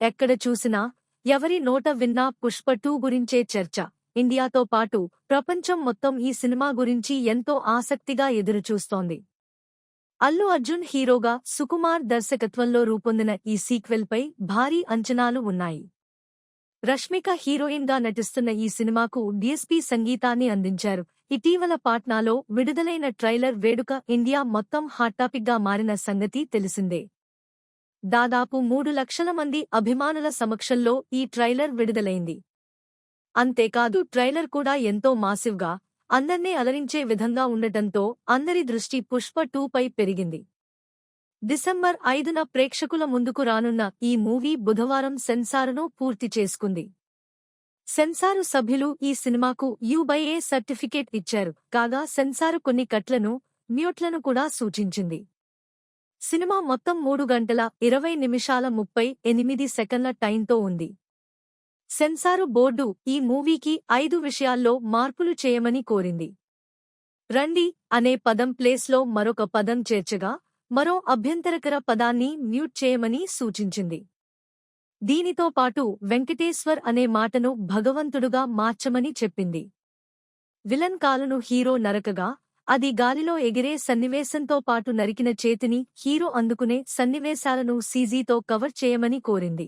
ఎక్కడ చూసినా ఎవరి నోట విన్నా పుష్ప 2 గురించే చర్చ. ఇండియాతో పాటు ప్రపంచం మొత్తం ఈ సినిమా గురించి ఎంతో ఆసక్తిగా ఎదురుచూస్తోంది. అల్లు అర్జున్ హీరోగా, సుకుమార్ దర్శకత్వంలో రూపొందిన ఈ సీక్వెల్పై భారీ అంచనాలు ఉన్నాయి. రష్మిక హీరోయిన్గా నటిస్తున్న ఈ సినిమాకు డీఎస్పీ సంగీతాన్ని అందించారు. ఇటీవల పాట్నాలో విడుదలైన ట్రైలర్ వేడుక ఇండియా మొత్తం హాట్ టాపిక్గా మారిన సంగతి తెలిసిందే. దాదాపు 3 లక్షల మంది అభిమానుల సమక్షంలో ఈ ట్రైలర్ విడుదలైంది. అంతేకాదు ట్రైలర్ కూడా ఎంతో మాసివ్గా, అందర్నీ అలరించే విధంగా ఉండటంతో అందరి దృష్టి పుష్ప 2 పై పెరిగింది. డిసెంబర్ 5న ప్రేక్షకుల ముందుకు రానున్న ఈ మూవీ బుధవారం సెన్సారును పూర్తి చేసుకుంది. సెన్సారు సభ్యులు ఈ సినిమాకు యుబైఏ సర్టిఫికేట్ ఇచ్చారు. కాగా సెన్సారు కొన్ని కట్లను, మ్యూట్లను కూడా సూచించింది. సినిమా మొత్తం 3 గంటల 20 నిమిషాల 38 సెకన్ల టైంతో ఉంది. సెన్సారు బోర్డు ఈ మూవీకి 5 విషయాల్లో మార్పులు చేయమని కోరింది. రండి అనే పదం ప్లేస్లో మరొక పదం చేర్చగా, మరో అభ్యంతరకర పదాన్ని మ్యూట్ చేయమని సూచించింది. దీనితో పాటు వెంకటేశ్వర్ అనే మాటను భగవంతుడుగా మార్చమని చెప్పింది. విలన్ కాలును హీరో నరకగా, అది గాలిలో ఎగిరే సన్నివేశంతో పాటు నరికిన చేతిని హీరో అందుకునే సన్నివేశాలను సీజీతో కవర్ చేయమని కోరింది.